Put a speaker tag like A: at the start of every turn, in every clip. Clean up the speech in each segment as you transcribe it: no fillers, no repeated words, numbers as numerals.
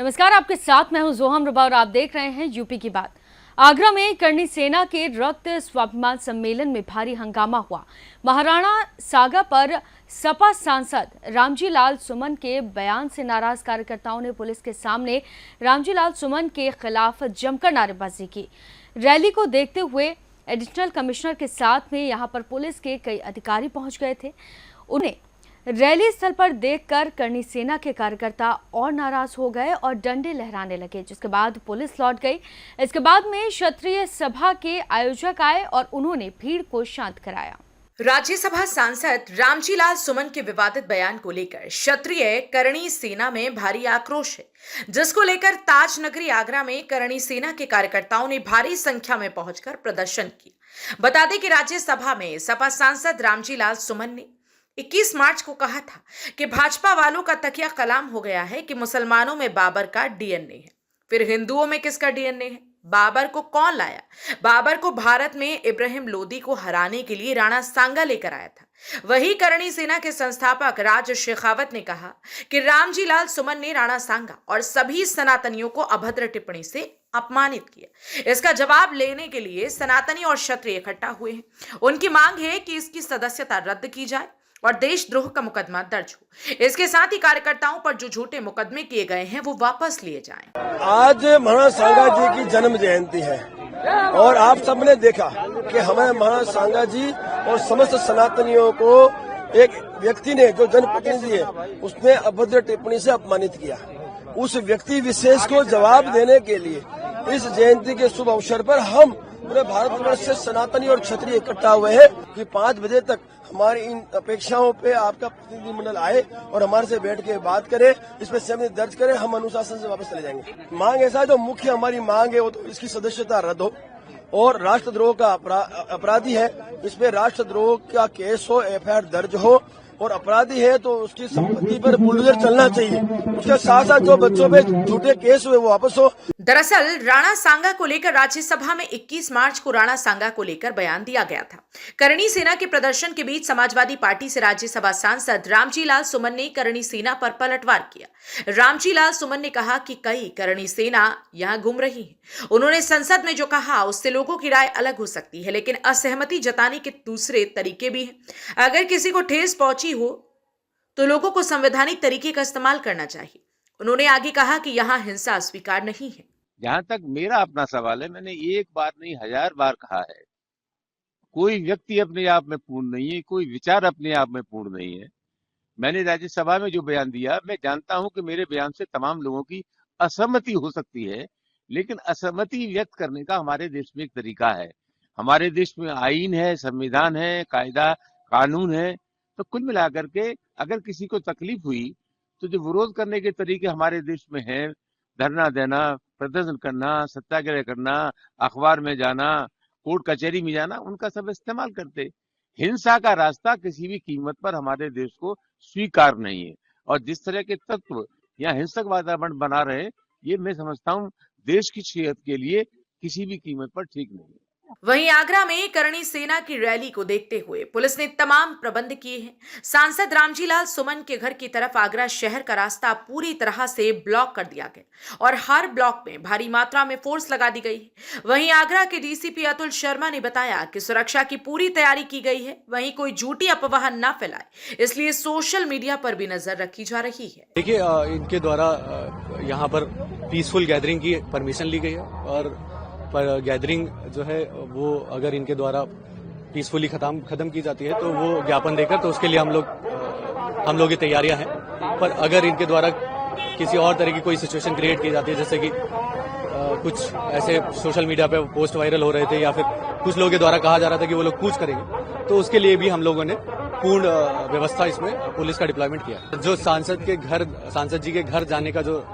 A: नमस्कार, आपके साथ मैं हूं जोहम रुबा और आप देख रहे हैं यूपी की बात। आगरा में करणी सेना के रक्त स्वाभिमान सम्मेलन में भारी हंगामा हुआ। महाराणा सागा पर सपा सांसद रामजी लाल सुमन के बयान से नाराज कार्यकर्ताओं ने पुलिस के सामने रामजी लाल सुमन के खिलाफ जमकर नारेबाजी की। रैली को देखते हुए एडिशनल कमिश्नर के साथ में यहां पर पुलिस के कई अधिकारी पहुंच गए थे। उन्हें रैली स्थल पर देखकर करणी सेना के कार्यकर्ता और नाराज हो गए और डंडे लहराने लगे, जिसके बाद पुलिस लौट गई। इसके बाद में क्षत्रिय सभा के आयोजक आए और उन्होंने भीड़ को शांत कराया।
B: राज्यसभा सांसद रामजी लाल सुमन के विवादित बयान को लेकर क्षत्रिय करणी सेना में भारी आक्रोश है, जिसको लेकर ताज नगरी आगरा में करणी सेना के कार्यकर्ताओं ने भारी संख्या में पहुंचकर प्रदर्शन किया। बता दें कि राज्यसभा में सपा सांसद रामजी लाल सुमन ने 21 मार्च को कहा था कि भाजपा वालों का तकिया कलाम हो गया है कि मुसलमानों में बाबर का डीएनए है, फिर हिंदुओं में किसका डीएनए है? बाबर को कौन लाया? बाबर को भारत में इब्राहिम लोदी को हराने के लिए राणा सांगा लेकर आया था। वही करणी सेना के संस्थापक राज शेखावत ने कहा कि रामजी लाल सुमन ने राणा सांगा और सभी सनातनियों को अभद्र टिप्पणी से अपमानित किया। इसका जवाब लेने के लिए सनातनी और क्षत्रिय इकट्ठा हुए हैं। उनकी मांग है कि इसकी सदस्यता रद्द की जाए और देशद्रोह का मुकदमा दर्ज हो। इसके साथ ही कार्यकर्ताओं पर जो झूठे मुकदमे किए गए हैं वो वापस लिए जाएं।
C: आज महाराणा सांगा जी की जन्म जयंती है और आप सबने देखा कि हमें महाराणा सांगा जी और समस्त सनातनियों को एक व्यक्ति ने, जो जनप्रतिनिधि है, उसने अभद्र टिप्पणी से अपमानित किया। उस व्यक्ति विशेष को जवाब देने के लिए इस जयंती के शुभ अवसर पर हम पूरे भारतवर्ष से सनातनी और क्षत्रिय इकट्ठा हुए हैं कि 5 बजे तक हमारी इन अपेक्षाओं पे आपका प्रतिनिधिमंडल आए और हमारे से बैठ के बात करे, इस पे सहमति दर्ज करे। हम अनुशासन से वापस चले जाएंगे। मांग ऐसा है, जो मुख्य हमारी मांग है वो तो इसकी सदस्यता रद्द हो और राष्ट्रद्रोह का अपराधी है, इस पे राष्ट्रद्रोह का केस हो, एफआईआर दर्ज हो और अपराधी है तो उसकी संपत्ति पर बुलडोजर चलना चाहिए। उसके साथ साथ जो बच्चों पे झूठे केस हुए वो वापस हो।
B: दरअसल राणा सांगा को लेकर राज्यसभा में 21 मार्च को राणा सांगा को लेकर बयान दिया गया था। करणी सेना के प्रदर्शन के बीच समाजवादी पार्टी से राज्यसभा सांसद रामजी लाल सुमन ने करणी सेना पर पलटवार किया। रामजी लाल सुमन ने कहा कि कई करणी सेना यहां घूम रही है। उन्होंने संसद में जो कहा उससे लोगों की राय अलग हो सकती है, लेकिन असहमति जताने के दूसरे तरीके भी हैं। अगर किसी को ठेस पहुंची हो तो लोगों को संवैधानिक तरीके का इस्तेमाल करना चाहिए। उन्होंने आगे कहा कि यहाँ हिंसा स्वीकार नहीं है।
D: जहां तक मेरा अपना सवाल है, मैंने एक बार नहीं 1000 बार कहा है, कोई व्यक्ति अपने आप में पूर्ण नहीं है, कोई विचार अपने आप में पूर्ण नहीं है। मैंने राज्यसभा में जो बयान दिया, मैं जानता हूं कि मेरे बयान से तमाम लोगों की असहमति हो सकती है, लेकिन असहमति व्यक्त करने का हमारे देश में एक तरीका है। हमारे देश में आईन है, संविधान है, कायदा कानून है। तो कुल मिलाकर के अगर किसी को तकलीफ हुई तो जो विरोध करने के तरीके हमारे देश में हैं, धरना देना, प्रदर्शन करना, सत्याग्रह करना, अखबार में जाना, कोर्ट कचहरी में जाना, उनका सब इस्तेमाल करते। हिंसा का रास्ता किसी भी कीमत पर हमारे देश को स्वीकार नहीं है और जिस तरह के तत्व यहाँ हिंसक वातावरण बना रहे, ये मैं समझता हूँ देश की सेहत के लिए किसी भी कीमत पर ठीक नहीं है।
B: वहीं आगरा में करणी सेना की रैली को देखते हुए पुलिस ने तमाम प्रबंध किए हैं। सांसद रामजी लाल सुमन के घर की तरफ आगरा शहर का रास्ता पूरी तरह से ब्लॉक कर दिया गया और हर ब्लॉक में भारी मात्रा में फोर्स लगा दी गई है। वहीं आगरा के डीसीपी अतुल शर्मा ने बताया कि सुरक्षा की पूरी तैयारी की गई है। वहीं कोई झूठी अफवाह न फैलाए, इसलिए सोशल मीडिया पर भी नजर रखी जा रही है।
E: देखिए, इनके द्वारा यहाँ पर पीसफुल गैदरिंग की परमिशन ली गई है और पर गैदरिंग जो है वो अगर इनके द्वारा पीसफुली खत्म की जाती है तो वो ज्ञापन देकर, तो उसके लिए हम लोग की तैयारियां हैं। पर अगर इनके द्वारा किसी और तरह की कोई सिचुएशन क्रिएट की जाती है, जैसे कि कुछ ऐसे सोशल मीडिया पे पोस्ट वायरल हो रहे थे या फिर कुछ लोगों के द्वारा कहा जा रहा था कि वो लोग कूच करेंगे, तो उसके लिए भी हम लोगों ने पूर्ण व्यवस्था इसमें पुलिस का डिप्लॉयमेंट किया। जो सांसद जी के घर जाने का जो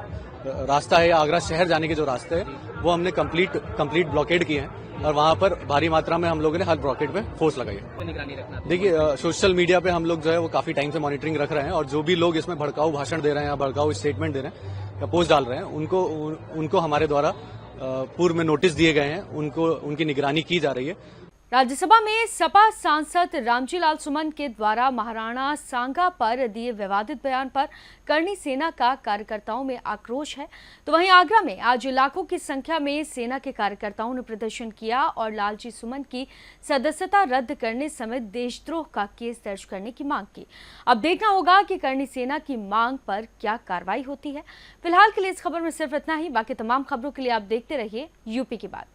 E: रास्ता है, आगरा शहर जाने के जो रास्ते है, वो हमने कंप्लीट ब्लॉकेड किए हैं और वहां पर भारी मात्रा में हम लोगों ने हर ब्लॉकेड पे फोर्स लगाई है। देखिए, सोशल मीडिया पे हम लोग जो है वो काफी टाइम से मॉनिटरिंग रख रहे हैं और जो भी लोग इसमें भड़काऊ भाषण दे रहे हैं या भड़काऊ स्टेटमेंट दे रहे हैं या पोस्ट डाल रहे हैं, उनको हमारे द्वारा पूर्व में नोटिस दिए गए हैं, उनकी निगरानी की जा रही है।
A: राज्यसभा में सपा सांसद रामजीलाल सुमन के द्वारा महाराणा सांगा पर दिए विवादित बयान पर करणी सेना का कार्यकर्ताओं में आक्रोश है। तो वहीं आगरा में आज लाखों की संख्या में सेना के कार्यकर्ताओं ने प्रदर्शन किया और लालजी सुमन की सदस्यता रद्द करने समेत देशद्रोह का केस दर्ज करने की मांग की। अब देखना होगा कि करणी सेना की मांग पर क्या कार्रवाई होती है। फिलहाल के लिए इस खबर में सिर्फ इतना ही। बाकी तमाम खबरों के लिए आप देखते रहिए यूपी की बात।